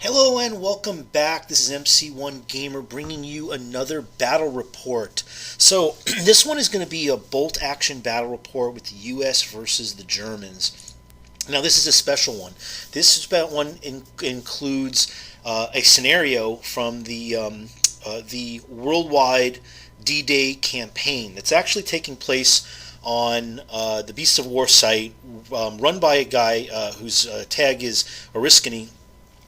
Hello and welcome back. This is MC1 Gamer bringing you another battle report. So this one is going to be a bolt action battle report with the US versus the Germans. Now this is a special one. This one includes a scenario from the worldwide D-Day campaign that's actually taking place on the Beasts of War site, run by a guy whose tag is Oriskany.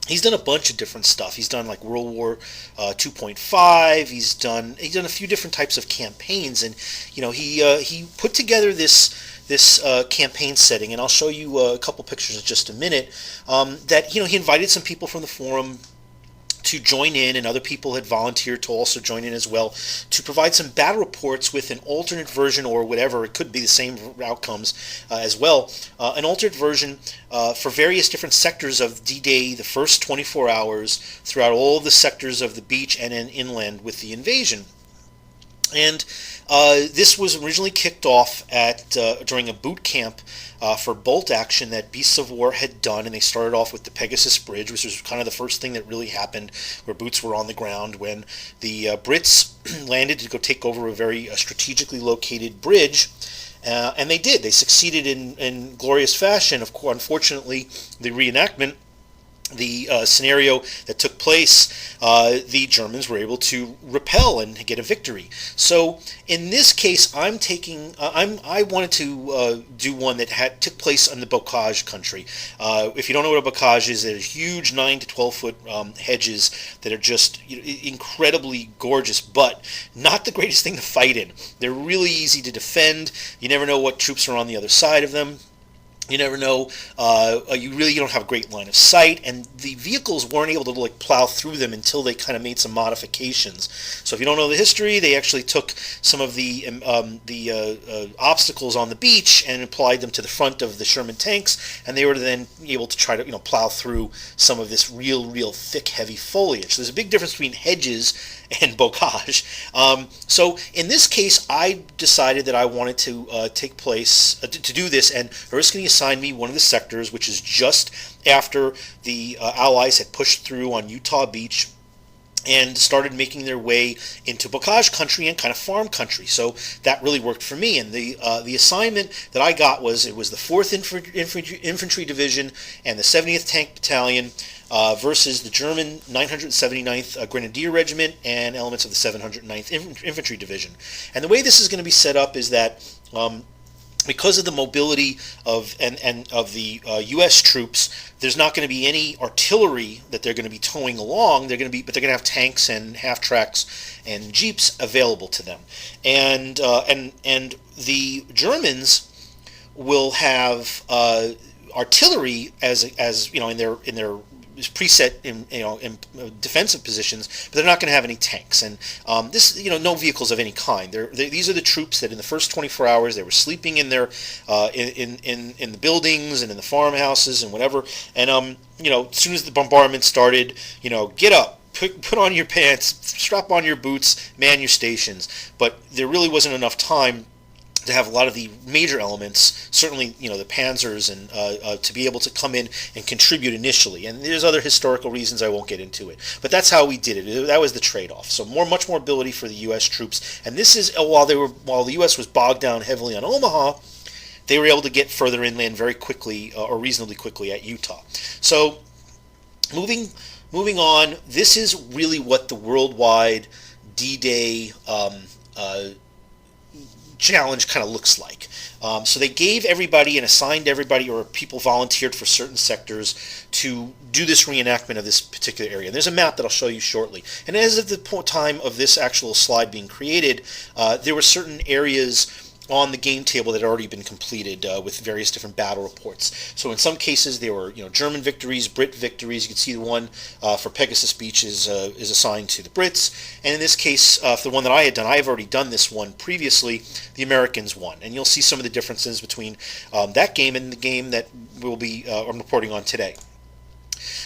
He's done a bunch of different stuff. He's done like World War 2.5. He's done a few different types of campaigns, and he put together this campaign setting, and I'll show you a couple pictures in just a minute. That he invited some people from the forum to join in, and other people had volunteered to also join in as well, to provide some battle reports with an alternate version, or whatever, it could be the same outcomes as well, an alternate version for various different sectors of D-Day, the first 24 hours, throughout all of the sectors of the beach and inland with the invasion. And this was originally kicked off during a boot camp for bolt action that Beasts of War had done, and they started off with the Pegasus Bridge, which was kind of the first thing that really happened, where boots were on the ground when the Brits landed to go take over a very strategically located bridge. And they did. They succeeded in glorious fashion. Unfortunately, the reenactment, the scenario that took place, the Germans were able to repel and get a victory. So in this case, I wanted to do one that took place in the Bocage country. If you don't know what a Bocage is, they're huge 9 to 12 foot hedges that are just incredibly gorgeous, but not the greatest thing to fight in. They're really easy to defend. You never know what troops are on the other side of them. You never know. You don't have a great line of sight, and the vehicles weren't able to plow through them until they kind of made some modifications. So if you don't know the history, they actually took some of the obstacles on the beach and applied them to the front of the Sherman tanks, and they were then able to try to plow through some of this real thick, heavy foliage. So there's a big difference between hedges and bocage. So in this case, I decided that I wanted to to do this, and Oriskany assigned me one of the sectors, which is just after the Allies had pushed through on Utah Beach and started making their way into Bocage country and kind of farm country. So that really worked for me. And the assignment that I got was the 4th Infantry Division and the 70th Tank Battalion versus the German 979th Grenadier Regiment and elements of the 709th Infantry Division. And the way this is going to be set up is that because of the mobility of the U.S. troops, there's not going to be any artillery that they're going to be towing along. But they're going to have tanks and half tracks and jeeps available to them, and the Germans will have artillery as in their preset in defensive positions, but they're not going to have any tanks, and no vehicles of any kind. These are the troops that in the first 24 hours they were sleeping in their in the buildings and in the farmhouses and whatever, and as soon as the bombardment started, get up, put on your pants, strap on your boots, man your stations. But there really wasn't enough time to have a lot of the major elements, certainly the panzers, and to be able to come in and contribute initially. And there's other historical reasons, I won't get into it, but that's how we did it. That was the trade-off. So much more ability for the U.S. troops, and this is while the U.S. was bogged down heavily on Omaha, they were able to get further inland very quickly, or reasonably quickly, at Utah. So moving on, this is really what the worldwide D-Day challenge kind of looks like. So they gave everybody and assigned everybody, or people volunteered for certain sectors to do this reenactment of this particular area. And there's a map that I'll show you shortly. And as of the time of this actual slide being created, there were certain areas on the game table that had already been completed with various different battle reports. So in some cases there were German victories, Brit victories. You can see the one for Pegasus Beach is assigned to the Brits, and in this case, for the one that I had done, I have already done this one previously. The Americans won, and you'll see some of the differences between that game and the game that I'm reporting on today.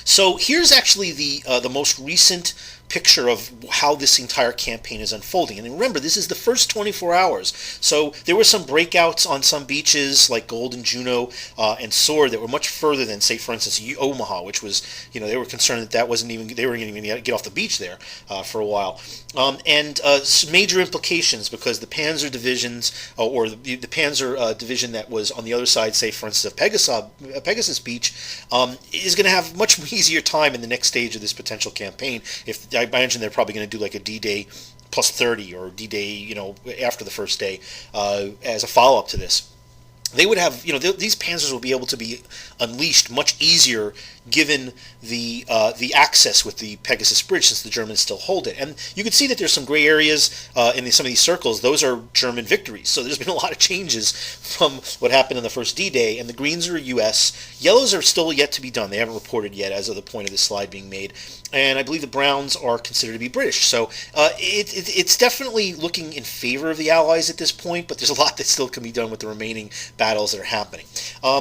So here's actually the most recent picture of how this entire campaign is unfolding. And remember, this is the first 24 hours. So there were some breakouts on some beaches like Gold and Juno and Sword that were much further than, say, for instance, Omaha, which was, they were concerned that wasn't even, they weren't even going to get off the beach there for a while. And major implications, because the Panzer divisions, or the Panzer division that was on the other side, say, for instance, of Pegasus Beach, is going to have much easier time in the next stage of this potential campaign. If I imagine they're probably going to do like a D-Day plus 30 or D-Day, after the first day as a follow-up to this. They would have, these panzers will be able to be unleashed much easier given the access with the Pegasus Bridge, since the Germans still hold it. And you can see that there's some gray areas in some of these circles. Those are German victories. So there's been a lot of changes from what happened in the first D-Day. And the greens are U.S. Yellows are still yet to be done. They haven't reported yet as of the point of this slide being made. And I believe the browns are considered to be British. So it's definitely looking in favor of the Allies at this point, but there's a lot that still can be done with the remaining battles that are happening.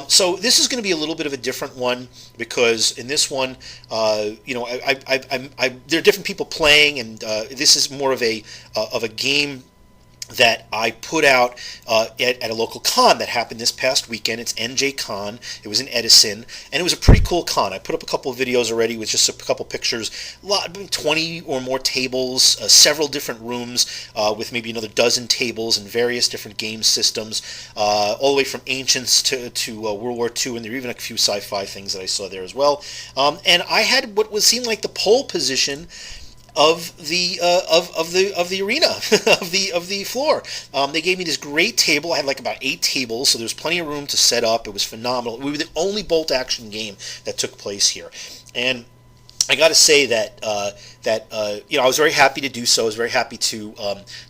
So this is going to be a little bit of a different one, because in this one, there are different people playing, and this is more of a game that I put out at a local con that happened this past weekend. It's NJCon. It was in Edison, and it was a pretty cool con. I put up a couple of videos already with just a couple pictures. 20 or more tables, several different rooms with maybe another dozen tables and various different game systems, all the way from Ancients to World War II, and there were even a few sci-fi things that I saw there as well. And I had what seemed like the pole position of the arena of the floor. They gave me this great table. I had like about 8 tables, so there was plenty of room to set up. It was phenomenal. We were the only bolt action game that took place here, and I got to say that I was very happy to do so. I was very happy to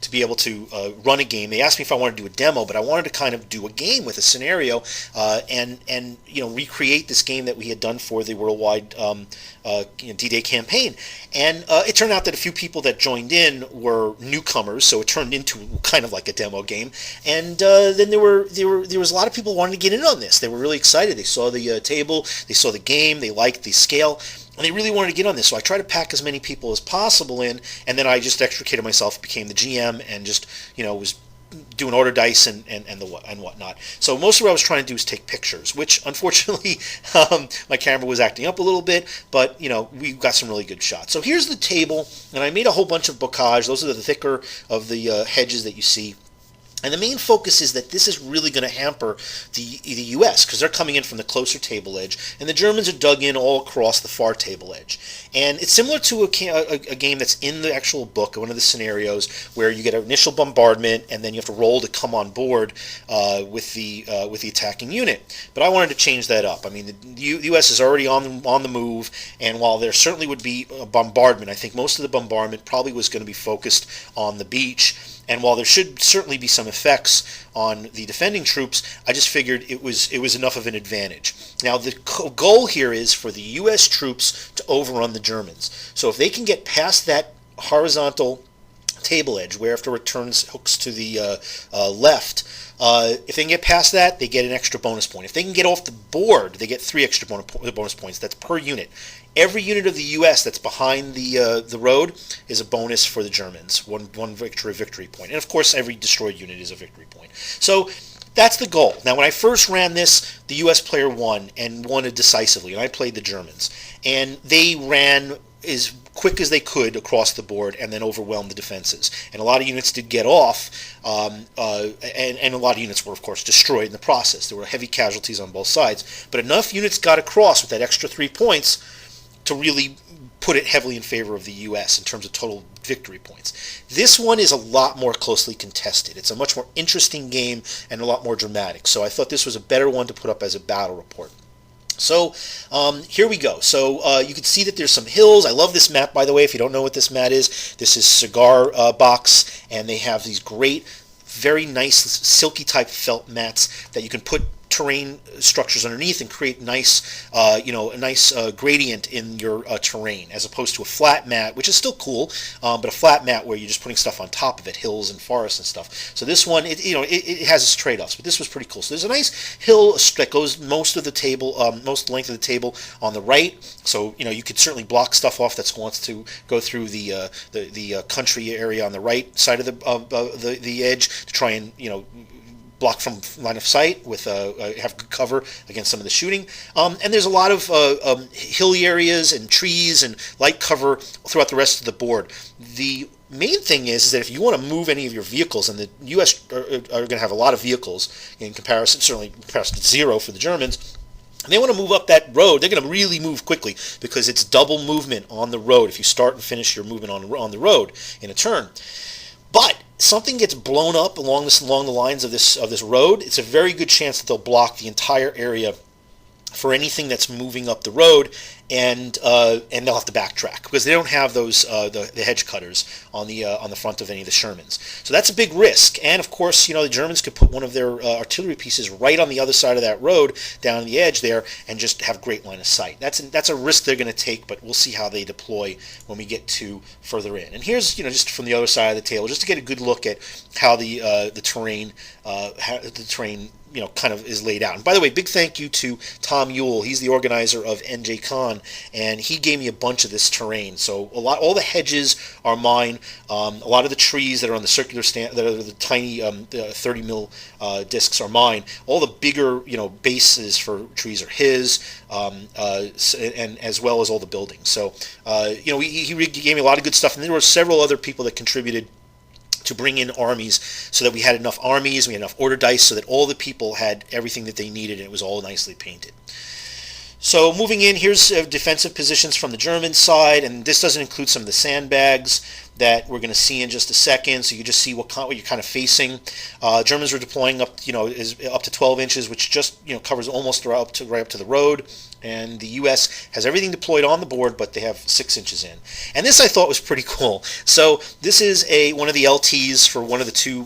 be able to run a game. They asked me if I wanted to do a demo, but I wanted to kind of do a game with a scenario and recreate this game that we had done for the worldwide D-Day campaign. And it turned out that a few people that joined in were newcomers, so it turned into kind of like a demo game. And then there was a lot of people wanting to get in on this. They were really excited. They saw the table, they saw the game, they liked the scale, and they really wanted to get on this. So I tried to pack as many people as possible in, and then I just extricated myself, became the GM, and just was doing order dice and whatnot. So most of what I was trying to do was take pictures, which unfortunately my camera was acting up a little bit, but we got some really good shots. So here's the table, and I made a whole bunch of bocage. Those are the thicker of the hedges that you see. And the main focus is that this is really going to hamper the U.S. because they're coming in from the closer table edge, and the Germans are dug in all across the far table edge. And it's similar to a game that's in the actual book, one of the scenarios, where you get an initial bombardment, and then you have to roll to come on board with the attacking unit. But I wanted to change that up. I mean, the U.S. is already on the move, and while there certainly would be a bombardment, I think most of the bombardment probably was going to be focused on the beach. And while there should certainly be some effects on the defending troops, I just figured it was enough of an advantage. Now, the goal here is for the U.S. troops to overrun the Germans. So if they can get past that horizontal table edge, where after it turns hooks to the left, if they can get past that, they get an extra bonus point. If they can get off the board, they get 3 extra bonus points. That's per unit. Every unit of the U.S. that's behind the road is a bonus for the Germans, one victory point. And of course, every destroyed unit is a victory point. So that's the goal. Now, when I first ran this, the U.S. player won, and won it decisively, and I played the Germans. And they ran as quick as they could across the board and then overwhelmed the defenses. And a lot of units did get off, and a lot of units were, of course, destroyed in the process. There were heavy casualties on both sides. But enough units got across with that extra 3 points to really put it heavily in favor of the U.S. in terms of total victory points. This one is a lot more closely contested. It's a much more interesting game and a lot more dramatic. So I thought this was a better one to put up as a battle report. So here we go. So you can see that there's some hills. I love this map, by the way. If you don't know what this map is, this is Cigar Box, and they have these great, very nice silky type felt mats that you can put terrain structures underneath and create nice, a nice gradient in your terrain, as opposed to a flat mat, which is still cool, but a flat mat where you're just putting stuff on top of it, hills and forests and stuff. So this one, it has its trade-offs, but this was pretty cool. So there's a nice hill that goes most of the table, most length of the table on the right. So you could certainly block stuff off that wants to go through the country area on the right side of the edge to try and block from line of sight with have good cover against some of the shooting. And there's a lot of hilly areas and trees and light cover throughout the rest of the board. The main thing is that if you want to move any of your vehicles, and the U.S. are going to have a lot of vehicles in comparison, certainly in comparison to zero for the Germans, and they want to move up that road, they're going to really move quickly because it's double movement on the road if you start and finish your movement on the road in a turn. But something gets blown up along the lines of this road, it's a very good chance that they'll block the entire area for anything that's moving up the road, and they'll have to backtrack because they don't have those the hedge cutters on the front of any of the Shermans. So that's a big risk. And of course, the Germans could put one of their artillery pieces right on the other side of that road, down the edge there, and just have great line of sight. That's a risk they're going to take, but we'll see how they deploy when we get to further in. And here's just from the other side of the table, just to get a good look at how the terrain kind of is laid out. And by the way, big thank you to Tom Ewell. He's the organizer of NJCon, and he gave me a bunch of this terrain. So all the hedges are mine. A lot of the trees that are on the circular stand, that are the tiny 30 mil discs, are mine. All the bigger bases for trees are his, and as well as all the buildings. So he gave me a lot of good stuff, and there were several other people that contributed to bring in armies so that we had enough armies, we had enough order dice so that all the people had everything that they needed and it was all nicely painted. So moving in, here's defensive positions from the German side, and this doesn't include some of the sandbags that we're going to see in just a second, so you just see what you're kind of facing. Germans were deploying up to 12 inches, which just covers almost right up to the road. And the U.S. has everything deployed on the board, but they have 6 inches in. And this I thought was pretty cool. So this is one of the LTs for one of the two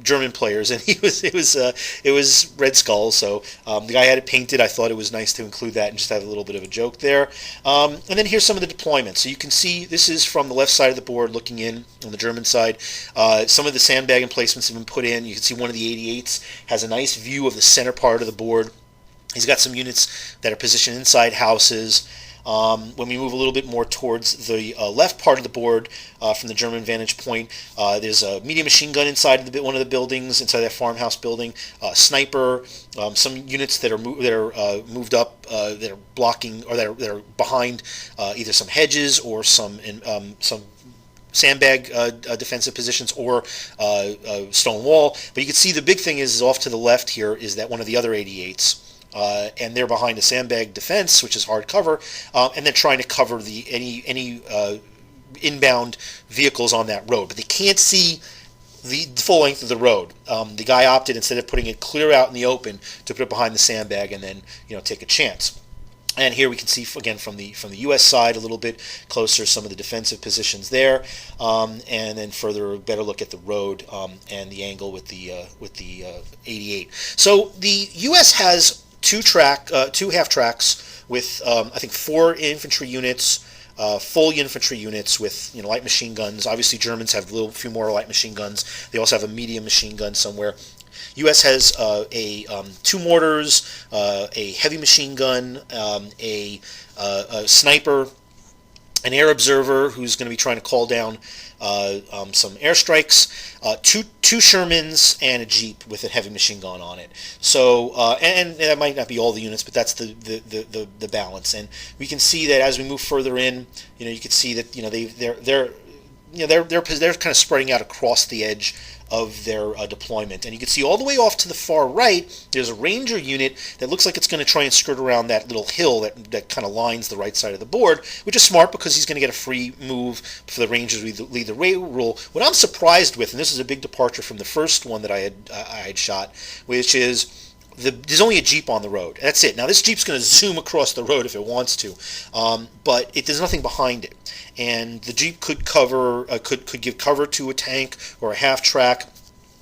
German players, and it was Red Skull. So the guy had it painted. I thought it was nice to include that and just have a little bit of a joke there. And then here's some of the deployments. So you can see this is from the left side of the board looking in on the German side. Some of the sandbag emplacements have been put in. You can see one of the 88s has a nice view of the center part of the board. He's got some units that are positioned inside houses. When we move a little bit more towards the left part of the board from the German vantage point, there's a medium machine gun inside of one of the buildings, inside that farmhouse building, sniper, some units that are moved up, that are blocking or that are behind either some hedges or some sandbag defensive positions or stone wall. But you can see the big thing is off to the left here is that one of the other 88s. And they're behind a sandbag defense, which is hard cover, and they're trying to cover any inbound vehicles on that road. But they can't see the full length of the road. The guy opted, instead of putting it clear out in the open, to put it behind the sandbag and then take a chance. And here we can see again from the U.S. side a little bit closer some of the defensive positions there, and then further a better look at the road and the angle with the 88. So the U.S. has two half tracks with I think 4 infantry units, full infantry units with light machine guns. Obviously Germans have a few more light machine guns. They also have a medium machine gun somewhere. U.S. has 2 mortars, a heavy machine gun, a sniper, an air observer who's going to be trying to call down some airstrikes, 2 Shermans, and a Jeep with a heavy machine gun on it. So, and that might not be all the units, but that's the balance. And we can see that as we move further in, you can see that they're kind of spreading out across the edge of their deployment. And you can see all the way off to the far right, there's a Ranger unit that looks like it's going to try and skirt around that little hill that kind of lines the right side of the board, which is smart because he's going to get a free move for the Rangers to lead the way rule. What I'm surprised with, and this is a big departure from the first one that I had shot, which is there's only a Jeep on the road. That's it. Now this Jeep's going to zoom across the road if it wants to, but there's nothing behind it. And the Jeep could give cover to a tank or a half track.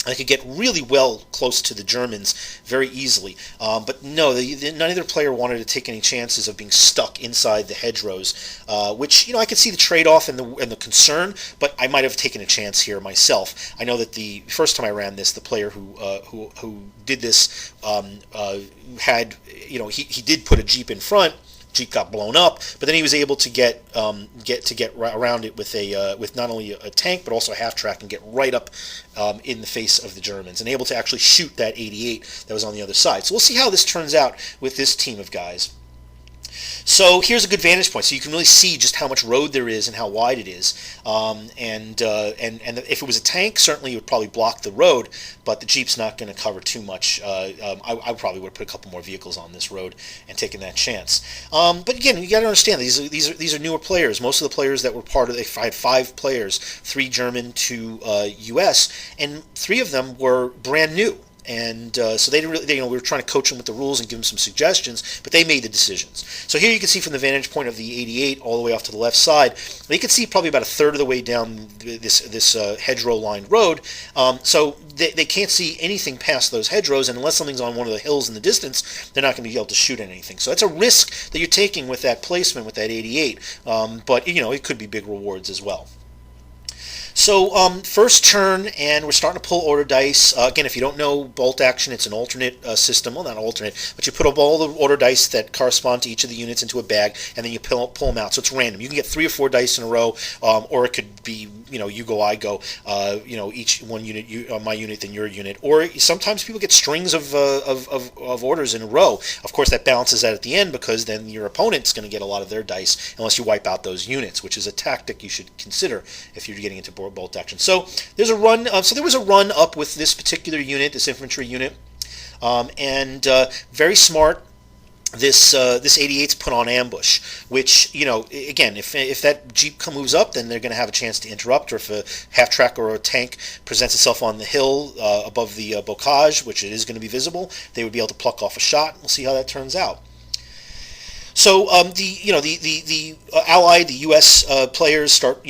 I could get really well close to the Germans very easily. But no, neither player wanted to take any chances of being stuck inside the hedgerows, which, I could see the trade-off and the concern, but I might have taken a chance here myself. I know that the first time I ran this, the player who did this had, he did put a Jeep in front. Jeep got blown up, but then he was able to get around it with not only a tank but also a half track and get right up in the face of the Germans and able to actually shoot that 88 that was on the other side. So we'll see how this turns out with this team of guys. So here's a good vantage point, so you can really see just how much road there is and how wide it is. And if it was a tank, certainly it would probably block the road, but the Jeep's not going to cover too much. I probably would have put a couple more vehicles on this road and taken that chance. But again, you got to understand these are newer players. Most of the players that were part of they had 5 players, 3 German, 2 U.S., and 3 of them were brand new. And so they didn't really, we were trying to coach them with the rules and give them some suggestions, but they made the decisions. So here you can see from the vantage point of the 88 all the way off to the left side, you can see probably about a third of the way down this hedgerow-lined road. So they can't see anything past those hedgerows, and unless something's on one of the hills in the distance, they're not going to be able to shoot at anything. So that's a risk that you're taking with that placement with that 88, but it could be big rewards as well. So first turn, and we're starting to pull order dice. Again, if you don't know bolt action, it's an alternate system. Well, not alternate, but you put up all the order dice that correspond to each of the units into a bag, and then you pull them out. So it's random. You can get 3 or 4 dice in a row, or it could be, you go, I go. Each one unit, my unit, then your unit. Or sometimes people get strings of orders in a row. Of course, that balances out at the end because then your opponent's going to get a lot of their dice unless you wipe out those units, which is a tactic you should consider if you're getting into bolt action. So there's a run. So there was a run up with this particular unit, this infantry unit, and very smart. This 88's put on ambush, which again, if that Jeep moves up, then they're going to have a chance to interrupt. Or if a half track or a tank presents itself on the hill above the Bocage, which it is going to be visible, they would be able to pluck off a shot. We'll see how that turns out. So the Allied, the U.S. Players start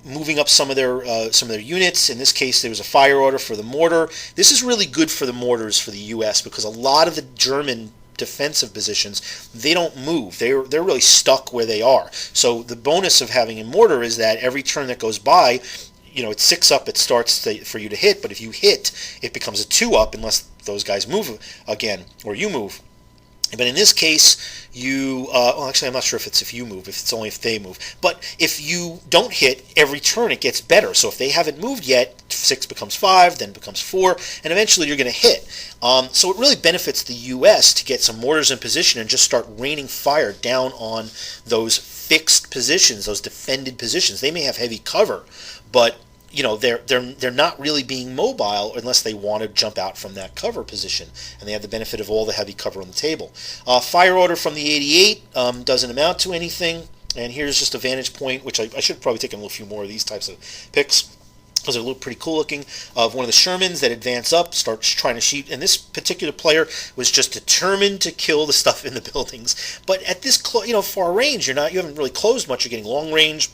moving up some of their units. In this case, there was a fire order for the mortar. This is really good for the mortars for the U.S. because a lot of the German defensive positions, they don't move. They're really stuck where they are. So the bonus of having a mortar is that every turn that goes by, it's 6 up, it starts for you to hit. But if you hit, it becomes a 2 up unless those guys move again or you move. But in this case, actually, I'm not sure if it's only if they move. But if you don't hit, every turn it gets better. So if they haven't moved yet, 6 becomes 5, then becomes 4, and eventually you're going to hit. So it really benefits the U.S. to get some mortars in position and just start raining fire down on those fixed positions, those defended positions. They may have heavy cover, but they're not really being mobile unless they want to jump out from that cover position, and they have the benefit of all the heavy cover on the table. Fire order from the 88 doesn't amount to anything, and here's just a vantage point, which I should probably take a few more of these types of pics. Those are pretty cool looking, of one of the Shermans that advance up, starts trying to shoot, and this particular player was just determined to kill the stuff in the buildings. But at this far range, you haven't really closed much. You're getting long range.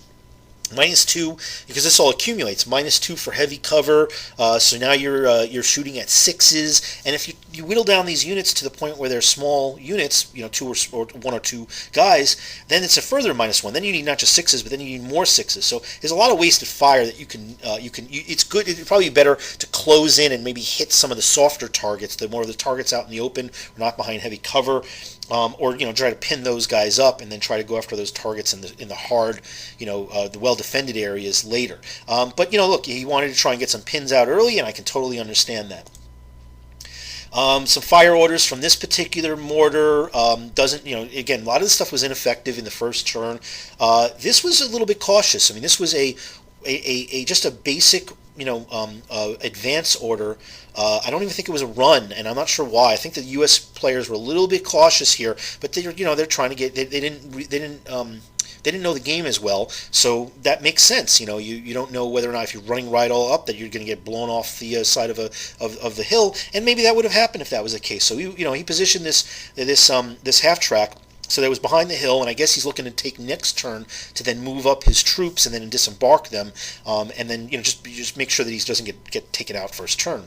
-2 because this all accumulates. -2 for heavy cover. So now you're shooting at 6s, and if you whittle down these units to the point where they're small units, 2 or 1 or 2 guys, then it's a further -1. Then you need not just 6s, but then you need more 6s. So there's a lot of wasted fire that you can it's good. It'd probably be better to close in and maybe hit some of the softer targets, the more of the targets out in the open, or not behind heavy cover. Or try to pin those guys up and then try to go after those targets in the hard, the well-defended areas later. But look, he wanted to try and get some pins out early, and I can totally understand that. Some fire orders from this particular mortar doesn't, again, a lot of this stuff was ineffective in the first turn. This was a little bit cautious. I mean, this was just a basic advance order. I don't even think it was a run, and I'm not sure why. I think the U.S. players were a little bit cautious here, but they're trying to get. They didn't know the game as well, so that makes sense. You don't know whether or not if you're running right all up that you're going to get blown off the side of the hill, and maybe that would have happened if that was the case. So he positioned this half track So that was behind the hill, and I guess he's looking to take next turn to then move up his troops and then disembark them, and then just make sure that he doesn't get taken out first turn.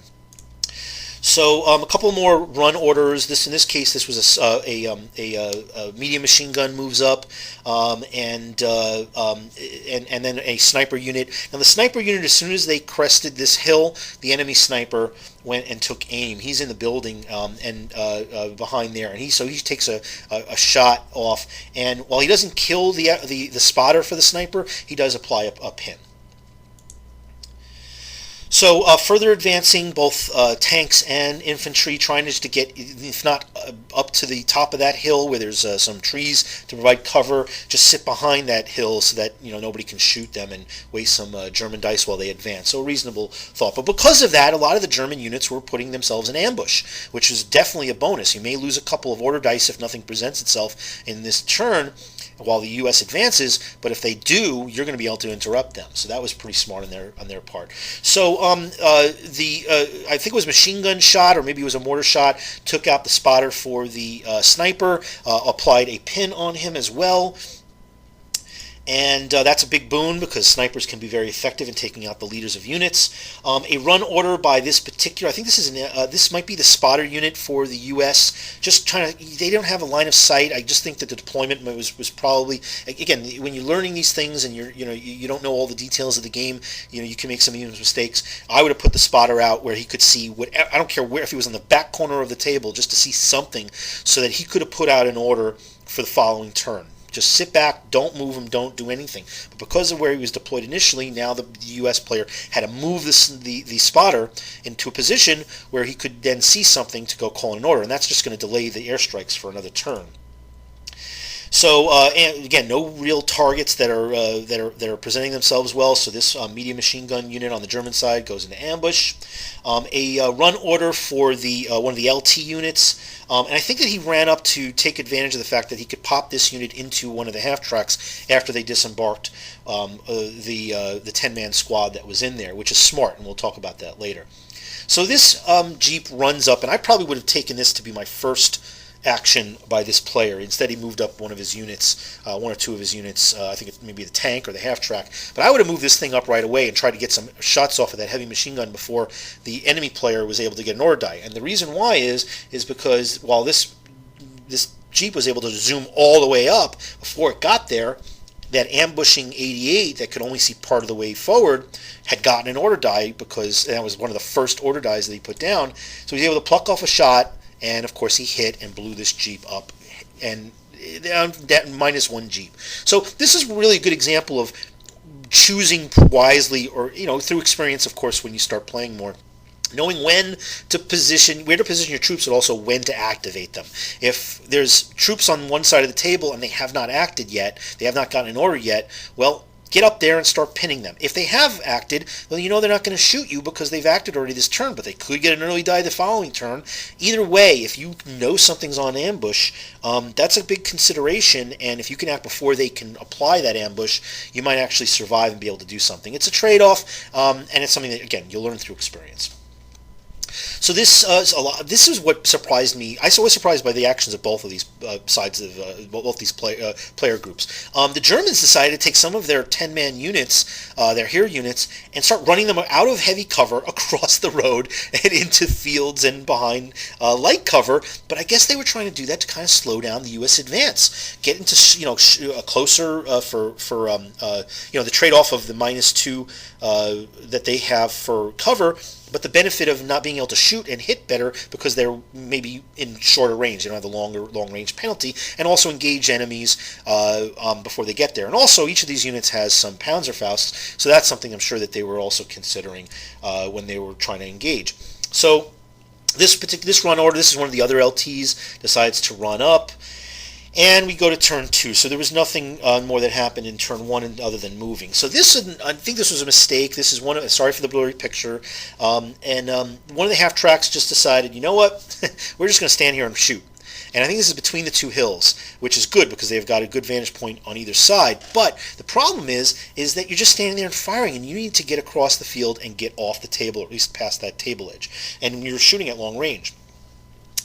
So a couple more run orders. In this case, this was a medium machine gun moves up, and then a sniper unit. Now the sniper unit, as soon as they crested this hill, the enemy sniper went and took aim. He's in the building and behind there, and he takes a shot off. And while he doesn't kill the spotter for the sniper, he does apply a pin. So further advancing, both tanks and infantry, trying just to get, if not up to the top of that hill where there's some trees to provide cover, just sit behind that hill so that nobody can shoot them and waste some German dice while they advance. So a reasonable thought. But because of that, a lot of the German units were putting themselves in ambush, which is definitely a bonus. You may lose a couple of order dice if nothing presents itself in this turn while the U.S. advances, but if they do, you're going to be able to interrupt them. So that was pretty smart on their part. So I think it was machine gun shot, or maybe it was a mortar shot, took out the spotter for the sniper, applied a pin on him as well. And that's a big boon because snipers can be very effective in taking out the leaders of units. A run order by this particular, I think this might be the spotter unit for the U.S. Just trying to, they don't have a line of sight. I just think that the deployment was probably, again, when you're learning these things and you don't know all the details of the game, you can make some of these mistakes. I would have put the spotter out where he could see I don't care where, if he was on the back corner of the table, just to see something so that he could have put out an order for the following turn. Just sit back, don't move him, don't do anything. But because of where he was deployed initially, now the U.S. player had to move the spotter into a position where he could then see something to go call an order, and that's just going to delay the airstrikes for another turn. So and again, no real targets that are presenting themselves well. So this medium machine gun unit on the German side goes into ambush. A run order for the one of the LT units, and I think that he ran up to take advantage of the fact that he could pop this unit into one of the half tracks after they disembarked the 10-man squad that was in there, which is smart, and we'll talk about that later. So this Jeep runs up, and I probably would have taken this to be my first action by this player. Instead, he moved up one of his units, one or two of his units. I think it may be the tank or the half track. But I would have moved this thing up right away and tried to get some shots off of that heavy machine gun before the enemy player was able to get an order die. And the reason why is because while this Jeep was able to zoom all the way up before it got there, that ambushing 88 that could only see part of the way forward had gotten an order die, because that was one of the first order dies that he put down. So he was able to pluck off a shot. And of course, he hit and blew this Jeep up, and that -1 Jeep. So this is really a good example of choosing wisely, or through experience, of course, when you start playing more, knowing where to position your troops, and also when to activate them. If there's troops on one side of the table and they have not acted yet, they have not gotten an order yet, well, get up there and start pinning them. If they have acted, well, they're not going to shoot you because they've acted already this turn, but they could get an early die the following turn. Either way, if you know something's on ambush, that's a big consideration, and if you can act before they can apply that ambush, you might actually survive and be able to do something. It's a trade-off, and it's something that, again, you'll learn through experience. So this is what surprised me. I was surprised by the actions of both of these sides of both these player groups. The Germans decided to take some of their 10-man units, their HERE units, and start running them out of heavy cover across the road and into fields and behind light cover. But I guess they were trying to do that to kind of slow down the U.S. advance, get into closer for the trade-off of the -2 that they have for cover. But the benefit of not being able to shoot and hit better because they're maybe in shorter range. They don't have the long range penalty, and also engage enemies before they get there. And also, each of these units has some Panzerfausts, so that's something I'm sure that they were also considering when they were trying to engage. So this run order, this is one of the other LTs, decides to run up. And we go to turn 2. So there was nothing more that happened in turn 1 other than moving. So I think this was a mistake. This is sorry for the blurry picture. One of the half tracks just decided, you know what, we're just going to stand here and shoot. And I think this is between the two hills, which is good because they've got a good vantage point on either side. But the problem is that you're just standing there and firing, and you need to get across the field and get off the table, or at least past that table edge. And you're shooting at long range.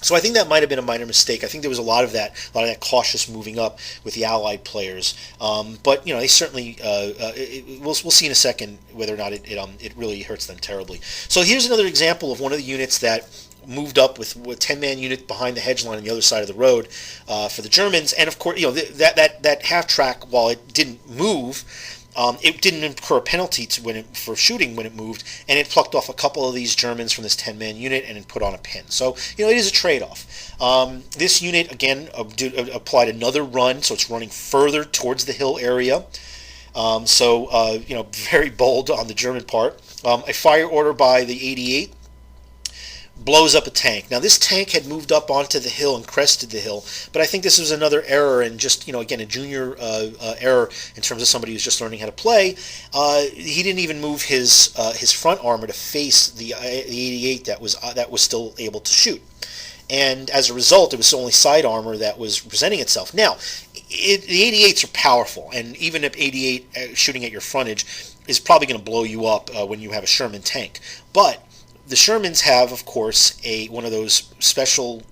So I think that might have been a minor mistake. I think there was a lot of that cautious moving up with the Allied players. But they certainly we'll see in a second whether or not it really hurts them terribly. So here's another example of one of the units that moved up with a 10-man unit behind the hedge line on the other side of the road for the Germans. And of course, that half track, while it didn't move, it didn't incur a penalty for shooting when it moved, and it plucked off a couple of these Germans from this 10-man unit and it put on a pin. So, it is a trade-off. This unit, again, applied another run, so it's running further towards the hill area. Very bold on the German part. A fire order by the 88 blows up a tank. Now, this tank had moved up onto the hill and crested the hill, but I think this was another error, and just, again, a junior error in terms of somebody who's just learning how to play. He didn't even move his front armor to face the 88 that was still able to shoot. And as a result, it was only side armor that was presenting itself. Now, the 88s are powerful, and even if 88 shooting at your frontage is probably going to blow you up when you have a Sherman tank. But the Shermans have, of course, one of those special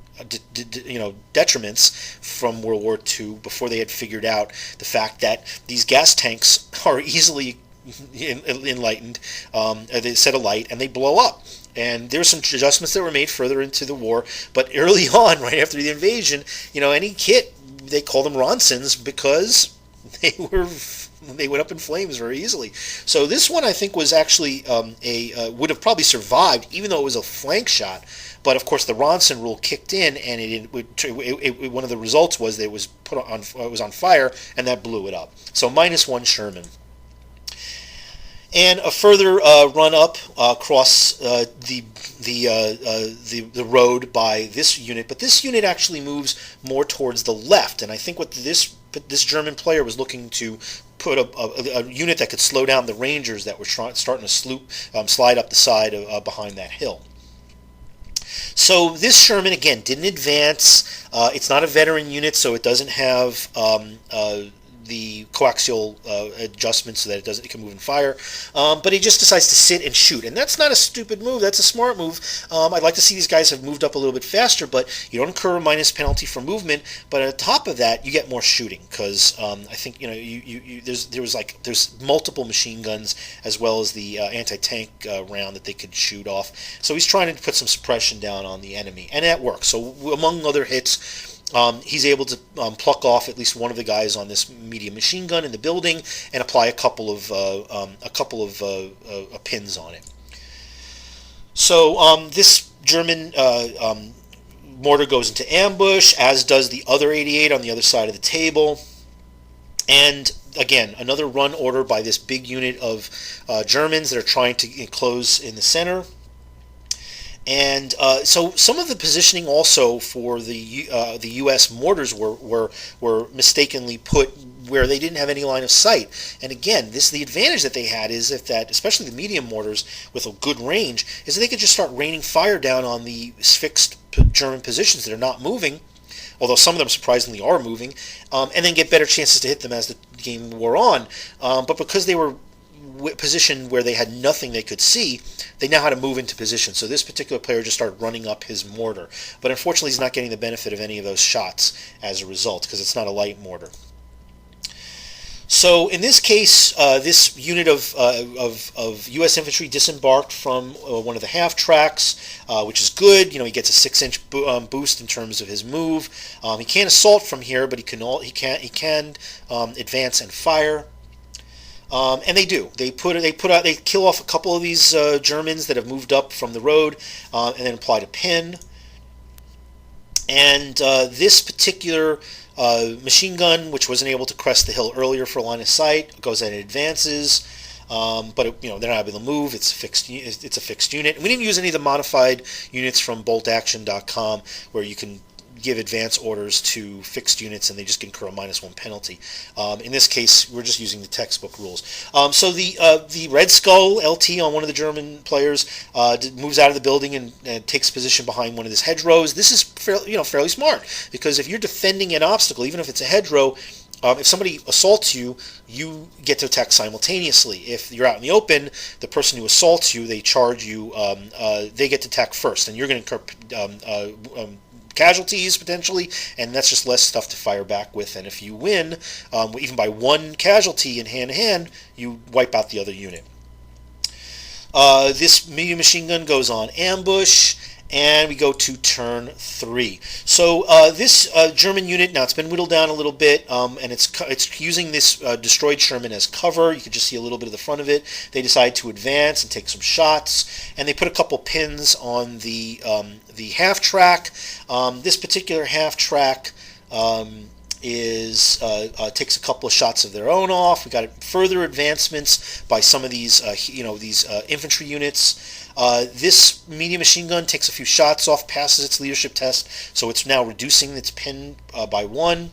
detriments from World War II before they had figured out the fact that these gas tanks are easily enlightened, they set alight, and they blow up. And there's some adjustments that were made further into the war, but early on, right after the invasion, any kit, they call them Ronsons because they went up in flames very easily. So this one, I think, was actually would have probably survived, even though it was a flank shot. But of course, the Ronson rule kicked in, and one of the results was that it was on fire, and that blew it up. So -1 Sherman. And a further run up across the road by this unit, but this unit actually moves more towards the left, and I think what this German player was looking to put a unit that could slow down the Rangers that were starting to slide up the side behind that hill. So this Sherman, again, didn't advance. It's not a veteran unit, so it doesn't have the coaxial adjustment so that it can move and fire, but he just decides to sit and shoot, and that's not a stupid move, that's a smart move. I'd like to see these guys have moved up a little bit faster, but you don't incur a minus penalty for movement, but on top of that you get more shooting, because I think there's multiple machine guns as well as the anti-tank round that they could shoot off, so he's trying to put some suppression down on the enemy, and that works. So among other hits, he's able to pluck off at least one of the guys on this medium machine gun in the building and apply a couple of pins on it. So this German mortar goes into ambush, as does the other 88 on the other side of the table. And again, another run order by this big unit of Germans that are trying to enclose in the center. And so some of the positioning also for the U.S. mortars were mistakenly put where they didn't have any line of sight. And again, the advantage that they had is that especially the medium mortars with a good range, is that they could just start raining fire down on the fixed German positions that are not moving, although some of them surprisingly are moving, and then get better chances to hit them as the game wore on. But because they were positioned where they had nothing they could see, they now had to move into position. So this particular player just started running up his mortar. But unfortunately, he's not getting the benefit of any of those shots as a result, because it's not a light mortar. So in this case, this unit of U.S. infantry disembarked from one of the half tracks, which is good. He gets a 6-inch boost in terms of his move. He can't assault from here, but he can advance and fire. And they do. They kill off a couple of these Germans that have moved up from the road, and then apply a pin. And this particular machine gun, which wasn't able to crest the hill earlier for line of sight, goes ahead and advances. But they're not able to move. It's a fixed unit. And we didn't use any of the modified units from boltaction.com, where you can give advance orders to fixed units and they just incur a -1 penalty. In this case, we're just using the textbook rules. So the Red Skull LT on one of the German players moves out of the building and takes position behind one of his hedgerows. This is fairly smart, because if you're defending an obstacle, even if it's a hedgerow, if somebody assaults you, you get to attack simultaneously. If you're out in the open, the person who assaults you, they charge you, they get to attack first, and you're going to incur casualties potentially, and that's just less stuff to fire back with. And if you win, even by one casualty in hand-to-hand, you wipe out the other unit. This medium machine gun goes on ambush, and we go to turn 3. So this German unit, now it's been whittled down a little bit, and it's using this destroyed Sherman as cover. You can just see a little bit of the front of it. They decide to advance and take some shots, and they put a couple pins on the half track. This particular half track takes a couple of shots of their own off. We got further advancements by some of these infantry units. This medium machine gun takes a few shots off, passes its leadership test, so it's now reducing its pin by 1.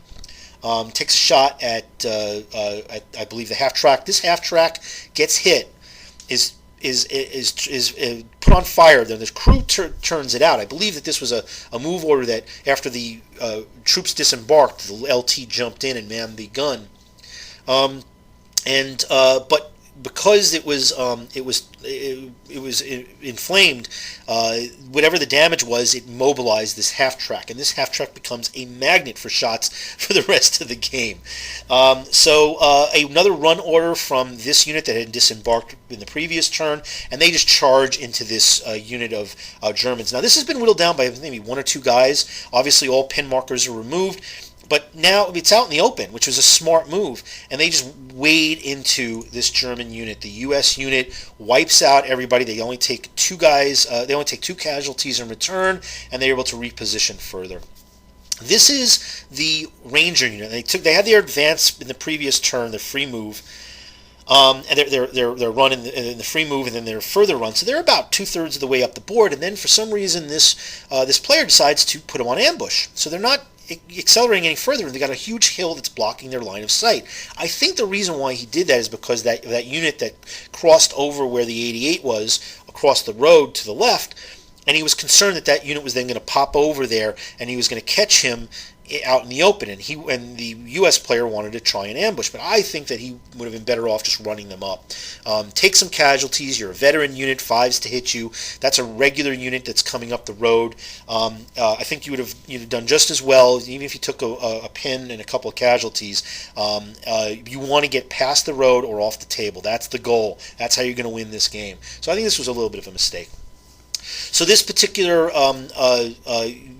Takes a shot at I believe the half track. This half track gets hit, is put on fire. Then the crew turns it out. I believe that this was a move order that after the troops disembarked, the LT jumped in and manned the gun. But because it was inflamed, whatever the damage was, it mobilized this half track, and this half track becomes a magnet for shots for the rest of the game. Another run order from this unit that had disembarked in the previous turn, and they just charge into this unit of Germans. Now this has been whittled down by maybe 1 or 2 guys. Obviously all pin markers are removed, but now it's out in the open, which was a smart move, and they just wade into this German unit. The U.S. unit wipes out everybody. They only take 2 guys. They only take 2 casualties in return, and they're able to reposition further. This is the Ranger unit. They had their advance in the previous turn, the free move, and their run in the free move, and then their further run. So they're about 2/3 of the way up the board, and then for some reason this player decides to put them on ambush. So they're not accelerating any further, and they got a huge hill that's blocking their line of sight. I think the reason why he did that is because that unit that crossed over where the 88 was, across the road to the left, and he was concerned that unit was then going to pop over there, and he was going to catch him out in the open, and the U.S. player wanted to try and ambush, but I think that he would have been better off just running them up. Take some casualties. You're a veteran unit, 5s to hit you. That's a regular unit that's coming up the road. I think you'd have done just as well, even if you took a pin and a couple of casualties. You want to get past the road or off the table. That's the goal. That's how you're going to win this game. So I think this was a little bit of a mistake. So this particular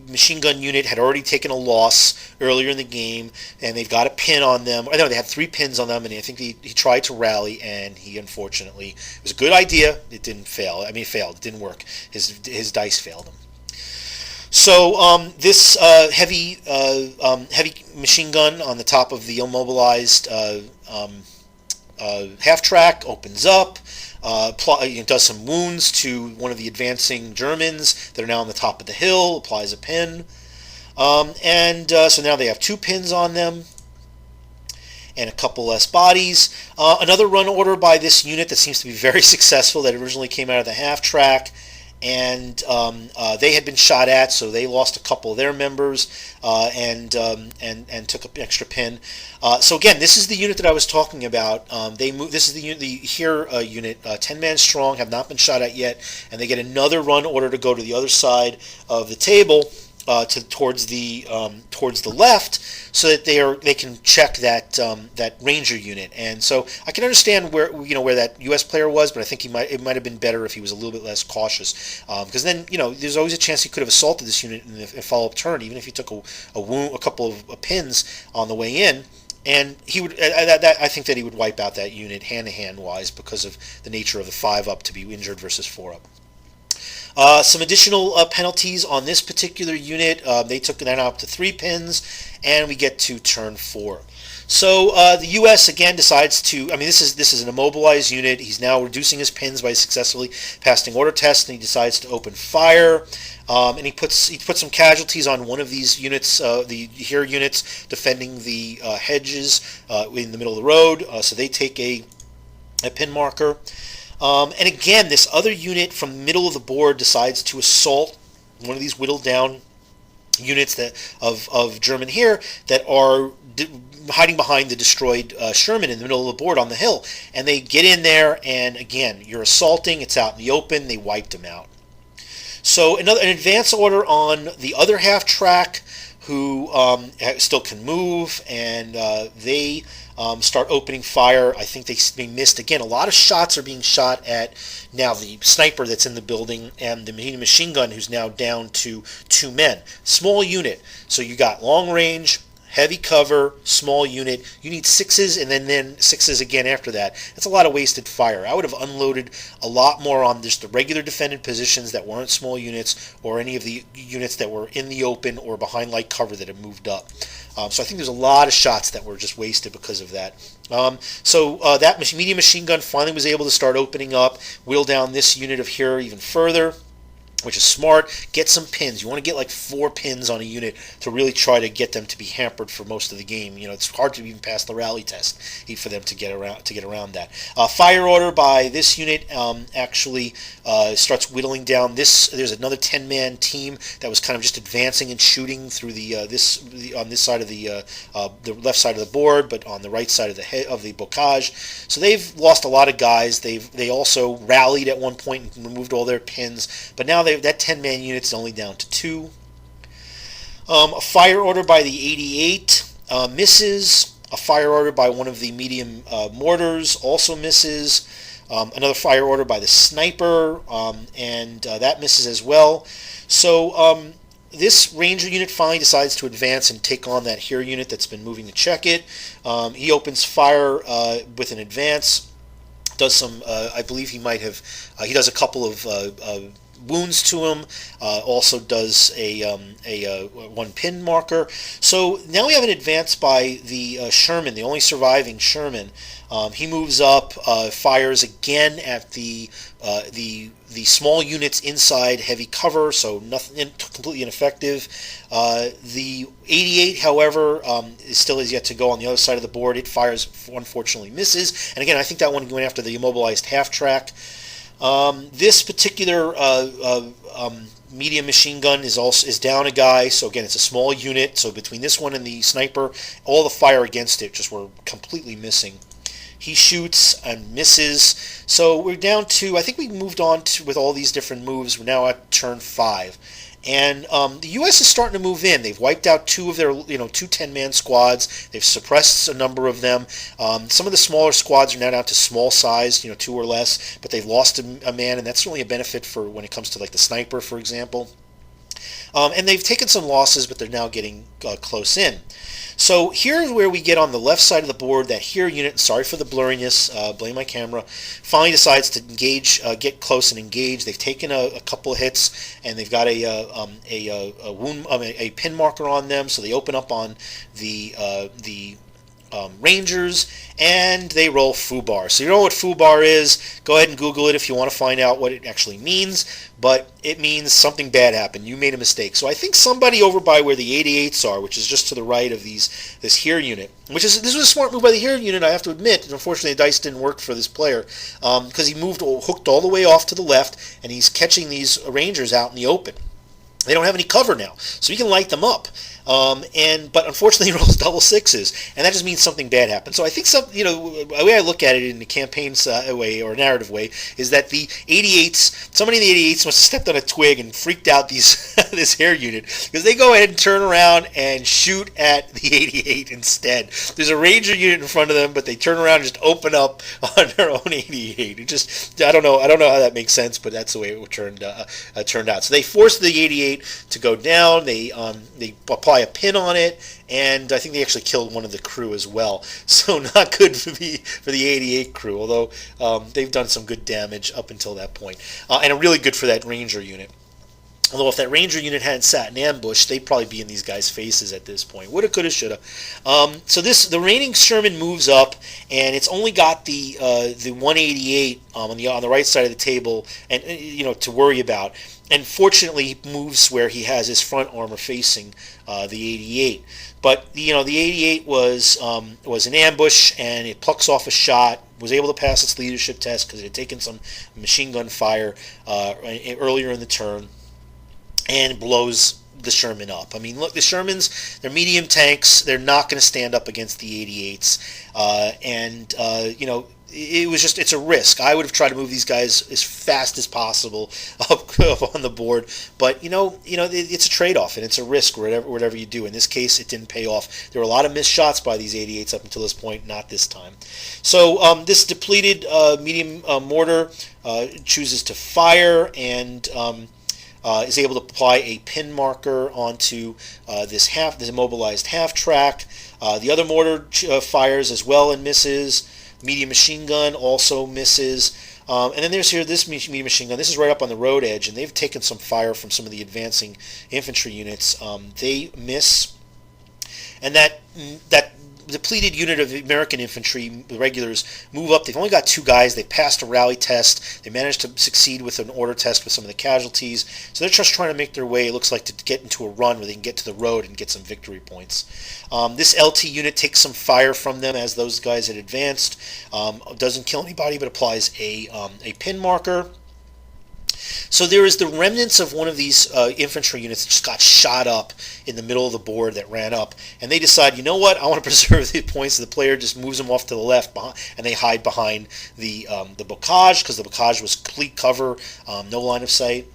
machine gun unit had already taken a loss earlier in the game, and they've got a pin on them. I know they had 3 pins on them, and I think he tried to rally, and he unfortunately, it was a good idea. It didn't fail. I mean, it failed. It didn't work. His dice failed him. So this heavy machine gun on the top of the immobilized half track opens up. Does some wounds to one of the advancing Germans that are now on the top of the hill, applies a pin, so now they have 2 pins on them and a couple less bodies. Another run order by this unit that seems to be very successful, that originally came out of the half track, and they had been shot at, so they lost a couple of their members and took an extra pin. So again, this is the unit that I was talking about. This is the unit, 10-man strong, have not been shot at yet, and they get another run order to go to the other side of the table. Towards the left, so that they can check that Ranger unit. And so I can understand where that U.S. player was, but I think it might have been better if he was a little bit less cautious, because then there's always a chance he could have assaulted this unit in a follow-up turn, even if he took a couple of pins on the way in. And he would. I think that he would wipe out that unit hand-to-hand wise because of the nature of the 5-up to be injured versus 4-up. Some additional penalties on this particular unit. They took that up to 3 pins, and we get to turn 4. So the U.S. again decides to. I mean, this is an immobilized unit. He's now reducing his pins by successfully passing order tests, and he decides to open fire. And he puts some casualties on one of these units, the here units defending the hedges in the middle of the road. So they take a pin marker. And again, this other unit from the middle of the board decides to assault one of these whittled down units of German here that are hiding behind the destroyed Sherman in the middle of the board on the hill. And they get in there, and again, you're assaulting. It's out in the open. They wiped him out. So an advance order on the other half track, who still can move, and they start opening fire. I think they missed again. A lot of shots are being shot at now the sniper that's in the building and the machine gun, who's now down to 2 men. Small unit, so you got long range, heavy cover, small unit. You need sixes and then sixes again after that. That's a lot of wasted fire. I would have unloaded a lot more on just the regular defended positions that weren't small units, or any of the units that were in the open or behind light cover that have moved up. So I think there's a lot of shots that were just wasted because of that. That medium machine gun finally was able to start opening up, wheel down this unit of here even further, which is smart. Get some pins. You want to get like 4 pins on a unit to really try to get them to be hampered for most of the game. It's hard to even pass the rally test for them to get around that. Fire order by this unit actually starts whittling down this. There's another 10-man team that was kind of just advancing and shooting through on this side of the left side of the board, but on the right side of the Bocage. So they've lost a lot of guys. They also rallied at one point and removed all their pins, but now that 10-man unit's only down to 2. A fire order by the 88 misses. A fire order by one of the medium mortars also misses. Another fire order by the sniper, and that misses as well. So this ranger unit finally decides to advance and take on that here unit that's been moving to check it. He opens fire with an advance. Does some, I believe he does a couple of wounds to him. Also does a 1 pin marker. So now we have an advance by the Sherman, the only surviving Sherman. He moves up, fires again at the small units inside heavy cover, so nothing, completely ineffective. The 88, however, still is yet to go on the other side of the board. It fires, unfortunately misses, and again, I think that one went after the immobilized half track. This particular medium machine gun is down a guy, so again, it's a small unit. So between this one and the sniper, all the fire against it just were completely missing. He shoots and misses. So we're down to, I think we moved on with all these different moves. We're now at turn 5. And the U.S. is starting to move in. They've wiped out 2 of their, 2 10-man squads. They've suppressed a number of them. Some of the smaller squads are now down to small size, 2 or less, but they've lost a man, and that's really a benefit for when it comes to like the sniper, for example. And they've taken some losses, but they're now getting close in. So here's where we get on the left side of the board. That here unit, sorry for the blurriness, blame my camera, finally decides to engage, get close and engage. They've taken a couple of hits, and they've got a pin marker on them. So they open up on the Rangers, and they roll foobar. So you know what foobar is. Go ahead and Google it if you want to find out what it actually means. But it means something bad happened. You made a mistake. So I think somebody over by where the 88s are, which is just to the right of this here unit, this was a smart move by the here unit, I have to admit. Unfortunately, the dice didn't work for this player because he hooked all the way off to the left, and he's catching these Rangers out in the open. They don't have any cover now, so he can light them up. But unfortunately, he rolls double 6s, and that just means something bad happened. So I think the way I look at it in the campaign's way or narrative way is that the 88s, somebody in the 88s must have stepped on a twig and freaked out this hair unit, because they go ahead and turn around and shoot at the 88 instead. There's a Ranger unit in front of them, but they turn around and just open up on their own 88. It just, I don't know how that makes sense, but that's the way it turned out. So they forced the 88 to go down. They apply a pin on it, and I think they actually killed one of the crew as well. So not good for the 88 crew, although they've done some good damage up until that point, and really good for that Ranger unit. Although if that Ranger unit hadn't sat in ambush, they'd probably be in these guys' faces at this point. Woulda, coulda, shoulda. So the reigning Sherman moves up, and it's only got the 188 on the right side of the table, and to worry about. And fortunately, he moves where he has his front armor facing the 88. But the 88 was an ambush, and it plucks off a shot. Was able to pass its leadership test because it had taken some machine gun fire earlier in the turn, and blows the Sherman up. I mean, look, the Shermans, they're medium tanks. They're not going to stand up against the 88s. it's a risk. I would have tried to move these guys as fast as possible up on the board, but it's a trade-off and it's a risk whatever you do. In this case, it didn't pay off. There were a lot of missed shots by these 88s up until this point, not this time. So this depleted medium mortar chooses to fire and is able to apply a pin marker onto this immobilized half track. The other mortar fires as well and misses. Medium machine gun also misses. And then there's this medium machine gun. This is right up on the road edge, and they've taken some fire from some of the advancing infantry units. They miss. And that depleted unit of American infantry, the regulars, move up. They've only got 2 guys. They passed a rally test. They managed to succeed with an order test with some of the casualties. So they're just trying to make their way, it looks like, to get into a run where they can get to the road and get some victory points. This LT unit takes some fire from them as those guys had advanced. Doesn't kill anybody, but applies a pin marker. So there is the remnants of one of these infantry units that just got shot up in the middle of the board that ran up, and they decide, you know what, I want to preserve the points. So the player just moves them off to the left, and they hide behind the Bocage, because the Bocage was complete cover, no line of sight.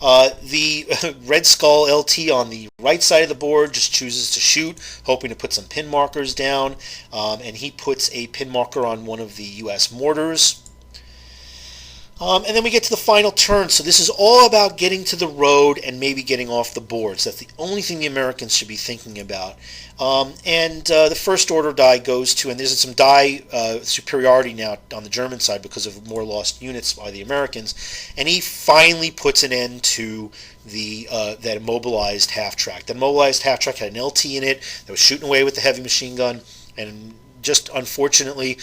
The Red Skull LT on the right side of the board just chooses to shoot, hoping to put some pin markers down, and he puts a pin marker on one of the U.S. mortars. And then we get to the final turn. So this is all about getting to the road and maybe getting off the boards. That's the only thing the Americans should be thinking about. The first order die goes to, and there's some die superiority now on the German side because of more lost units by the Americans. And he finally puts an end to that immobilized half-track. That immobilized half-track had an LT in it that was shooting away with the heavy machine gun, and just unfortunately,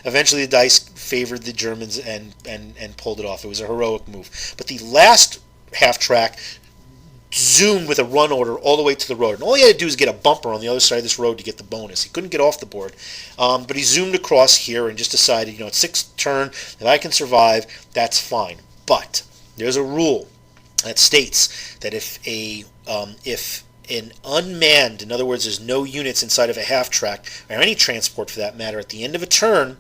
eventually the dice favored the Germans and pulled it off. It was a heroic move. But the last half-track zoomed with a run order all the way to the road. And all he had to do was get a bumper on the other side of this road to get the bonus. He couldn't get off the board. But he zoomed across here and just decided, at 6th turn, if I can survive, that's fine. But there's a rule that states that if an unmanned, in other words, there's no units inside of a half-track, or any transport for that matter, at the end of a turn,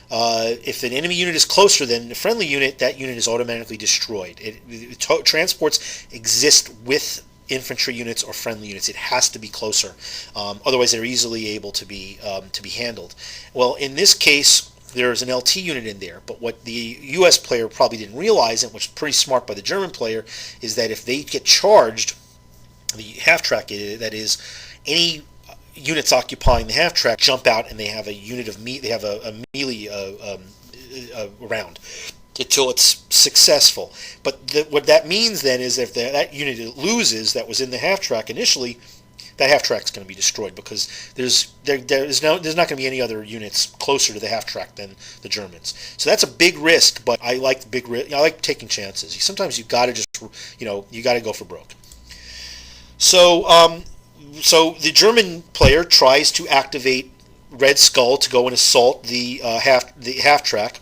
if an enemy unit is closer than the friendly unit, that unit is automatically destroyed. Transports exist with infantry units or friendly units. It has to be closer. Otherwise, they're easily able to be handled. Well, in this case, there's an LT unit in there, but what the U.S. player probably didn't realize, and which is pretty smart by the German player, is that if they get charged, the half-track, that is, any units occupying the half-track jump out and they have a unit of they have a melee round until it's successful. But what that means then is if that unit loses that was in the half-track initially, that half-track is going to be destroyed because there's not going to be any other units closer to the half-track than the Germans. So that's a big risk, but I like I like taking chances. Sometimes you got to just you got to go for broke. So the German player tries to activate Red Skull to go and assault the half-track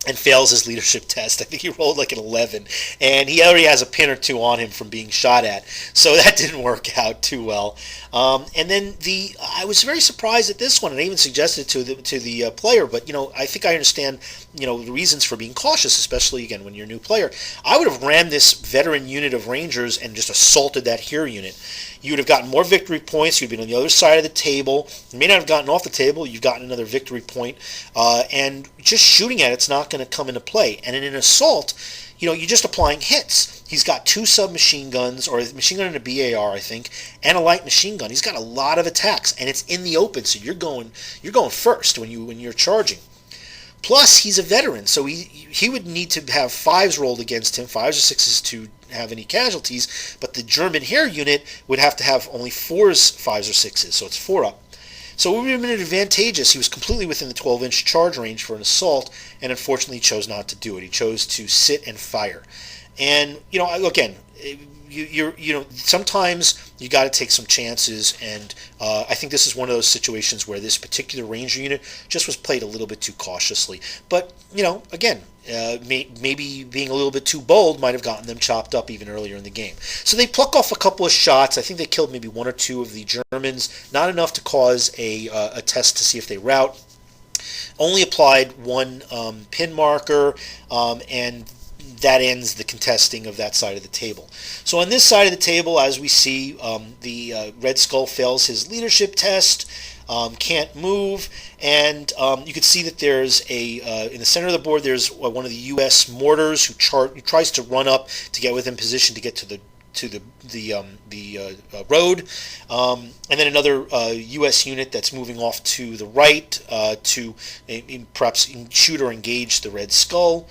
and fails his leadership test. I think he rolled like an 11, and he already has a pin or 2 on him from being shot at, so that didn't work out too well. And then I was very surprised at this one, and I even suggested it to the player, but I think I understand the reasons for being cautious, especially again when you're a new player. I would have ran this veteran unit of Rangers and just assaulted that here unit. You would have gotten more victory points. You'd been on the other side of the table. You may not have gotten off the table. You've gotten another victory point. And just shooting at it's not going to come into play. And in an assault, you're just applying hits. He's got 2 submachine guns, or a machine gun and a BAR, I think, and a light machine gun. He's got a lot of attacks, and it's in the open, so you're going first when you're charging. Plus, he's a veteran, so he would need to have 5s rolled against him, 5s or 6s to have any casualties, but the German hair unit would have to have only 4s, 5s, or 6s, so it's 4 up. So it would have been advantageous. He was completely within the 12-inch charge range for an assault, and unfortunately chose not to do it. He chose to sit and fire. And, again, sometimes you got to take some chances, and I think this is one of those situations where this particular Ranger unit just was played a little bit too cautiously. But, again, maybe being a little bit too bold might have gotten them chopped up even earlier in the game. So they pluck off a couple of shots. I think they killed maybe 1 or 2 of the Germans, not enough to cause a test to see if they rout. only applied one pin marker, and that ends the contesting of that side of the table. So on this side of the table, as we see, the Red Skull fails his leadership test, can't move, and you can see that there's in the center of the board, there's one of the U.S. mortars who tries to run up to get within position to get to the road, and then another U.S. unit that's moving off to the right to perhaps shoot or engage the Red Skull.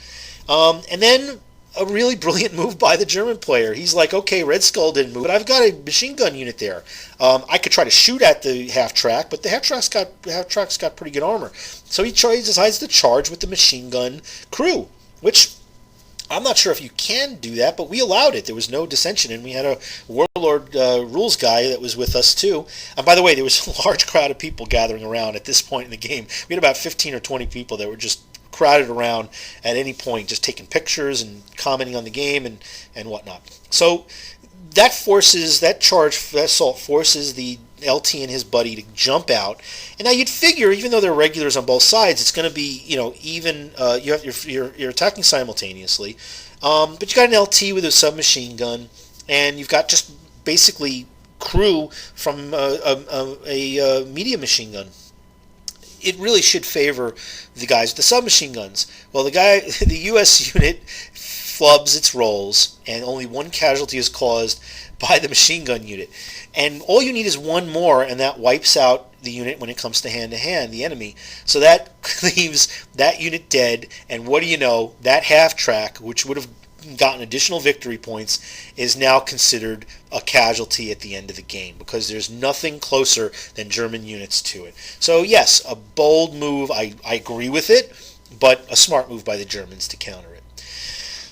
And then a really brilliant move by the German player. He's like, okay, Red Skull didn't move, but I've got a machine gun unit there. I could try to shoot at the half-track, but the half-track's got pretty good armor. So he decides to charge with the machine gun crew, which I'm not sure if you can do that, but we allowed it. There was no dissension, and we had a Warlord rules guy that was with us too. And by the way, there was a large crowd of people gathering around at this point in the game. We had about 15 or 20 people that were just crowded around at any point, just taking pictures and commenting on the game and whatnot. So that assault forces the LT and his buddy to jump out. And now you'd figure, even though they're regulars on both sides, it's going to be, even you're attacking simultaneously. But you got an LT with a submachine gun, and you've got just basically crew from a medium machine gun. It really should favor the guys with the submachine guns. Well, the U.S. unit flubs its rolls, and only one casualty is caused by the machine gun unit. And all you need is one more, and that wipes out the unit when it comes to hand, the enemy. So that leaves that unit dead, and what do you know? That half-track, which would have gotten additional victory points, is now considered a casualty at the end of the game, because there's nothing closer than German units to it. So yes, a bold move, I agree with it, but a smart move by the Germans to counter it.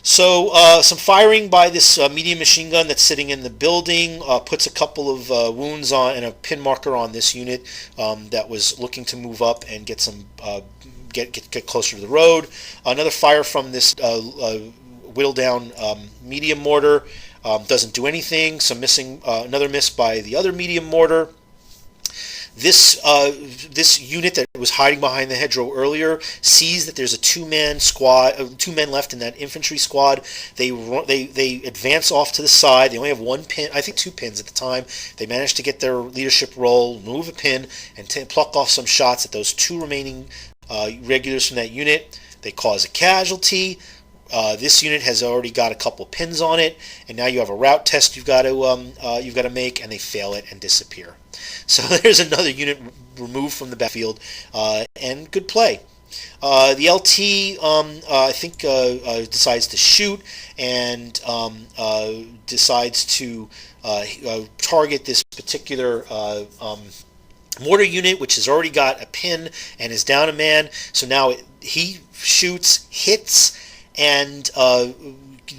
So some firing by this medium machine gun that's sitting in the building puts a couple of wounds on and a pin marker on this unit that was looking to move up and get some get closer to the road. Another fire from this whittle down medium mortar doesn't do anything. Another miss by the other medium mortar. This unit that was hiding behind the hedgerow earlier sees that there's a two-man left in that infantry squad. They advance off to the side. They only have one pin, I think 2 pins at the time. They manage to get their leadership roll, move a pin, and pluck off some shots at those 2 remaining regulars from that unit. They cause a casualty. This unit has already got a couple pins on it, and now you have a route test you've got to make, and they fail it and disappear. So there's another unit removed from the battlefield, and good play. The LT, I think, decides to shoot and decides to target this particular mortar unit, which has already got a pin and is down a man. So now he shoots, hits, and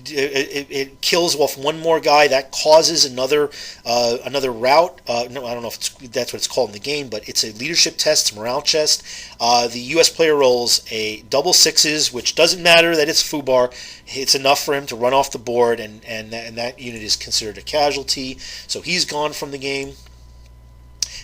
it kills off one more guy. That causes another rout. No, I don't know if that's what it's called in the game, but it's a leadership test, it's a morale test. The U.S. player rolls a double sixes, which doesn't matter that it's FUBAR. It's enough for him to run off the board, and that unit is considered a casualty. So he's gone from the game.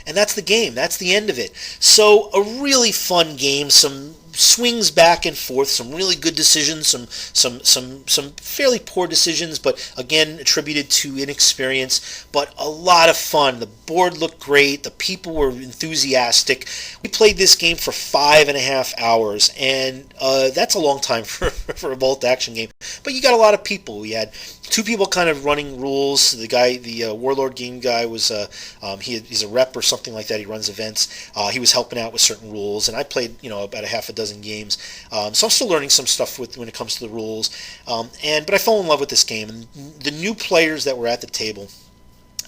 And that's the game. That's the end of it. So a really fun game. Some swings back and forth. Some really good decisions. Some fairly poor decisions, but again attributed to inexperience. But a lot of fun. The board looked great. The people were enthusiastic. We played this game for 5.5 hours, and that's a long time for a bolt action game. But you got a lot of people. We had 2 people kind of running rules. The Warlord game guy was he's a rep or something like that. He runs events. He was helping out with certain rules, and I played about a half a dozen games. So I'm still learning some stuff when it comes to the rules. But I fell in love with this game, and the new players that were at the table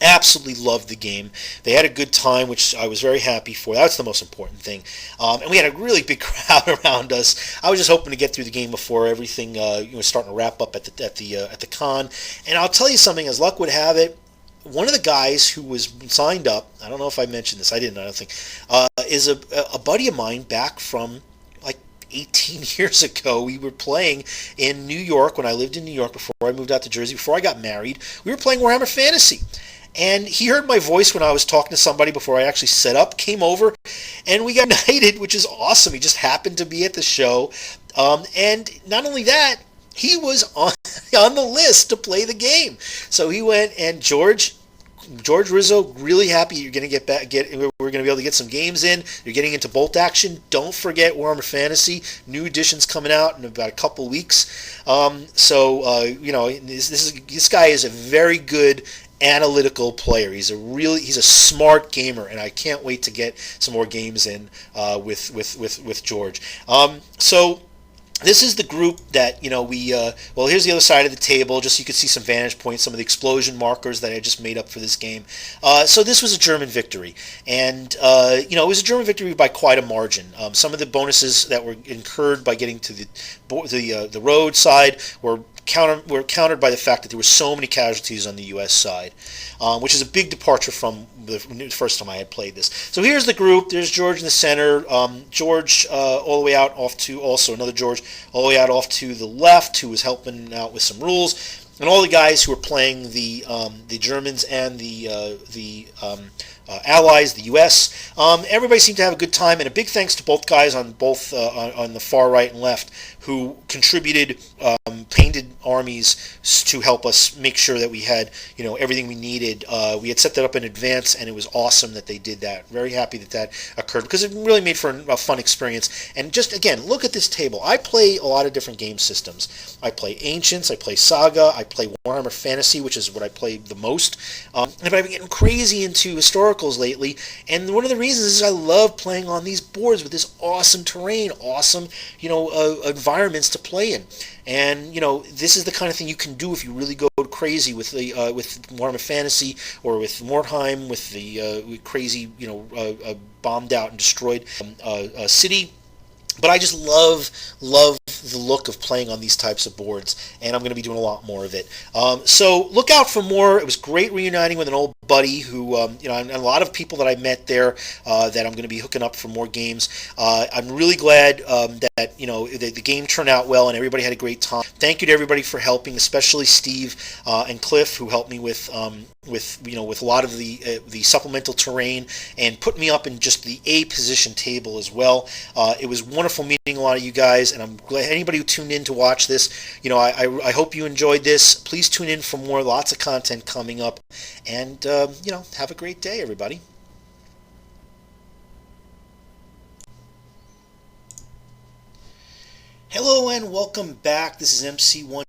absolutely loved the game. They had a good time, which I was very happy for. That's the most important thing. And we had a really big crowd around us. I was just hoping to get through the game before everything was starting to wrap up at the con. And I'll tell you something, as luck would have it, one of the guys who was signed up, I don't know if I mentioned this, I don't think, is a buddy of mine back from 18 years ago. We were playing in New York when I lived in New York before I moved out to Jersey, before I got married. We were playing Warhammer Fantasy. and he heard my voice when I was talking to somebody before I actually set up, came over, and we got united, which is awesome. He just happened to be at the show. And not only that, he was on, on the list to play the game. So he went, and George Rizzo, really happy you're going to get back. We're going to be able to get some games in. You're getting into bolt action. Don't forget Warhammer Fantasy. New editions coming out in about a couple weeks. This guy is a very good analytical player. He's a smart gamer, and I can't wait to get some more games in with George. This is the group that, here's the other side of the table, just so you could see some vantage points, some of the explosion markers that I just made up for this game. So this was a German victory, and, it was a German victory by quite a margin. Some of the bonuses that were incurred by getting to the road side were countered by the fact that there were so many casualties on the U.S. side, which is a big departure from the first time I had played this. So here's the group. There's George in the center. George all the way out off to, also another George, all the way out off to the left, who was helping out with some rules, and all the guys who were playing the Germans and the Allies, the U.S. Everybody seemed to have a good time, and a big thanks to both guys on on the far right and left who contributed painted armies to help us make sure that we had everything we needed. We had set that up in advance, and it was awesome that they did that. Very happy that occurred, because it really made for a fun experience. And just again, look at this table. I play a lot of different game systems. I play Ancients, I play Saga, I play Warhammer Fantasy, which is what I play the most. But I've been getting crazy into historicals lately, and one of the reasons is I love playing on these boards with this awesome terrain, awesome environments to play in. And this is the kind of thing you can do if you really go crazy with Warhammer Fantasy, or with Mordheim, with the crazy bombed out and destroyed city. But I just love the look of playing on these types of boards, and I'm going to be doing a lot more of it. So look out for more. It was great reuniting with an old buddy who, and a lot of people that I met there that I'm going to be hooking up for more games. I'm really glad that the game turned out well and everybody had a great time. Thank you to everybody for helping, especially Steve and Cliff, who helped me with a lot of the supplemental terrain and put me up in just the A position table as well. It was wonderful meeting a lot of you guys, and I'm glad anybody who tuned in to watch this. I hope you enjoyed this. Please tune in for more. Lots of content coming up, and have a great day, everybody. Hello and welcome back. This is MC1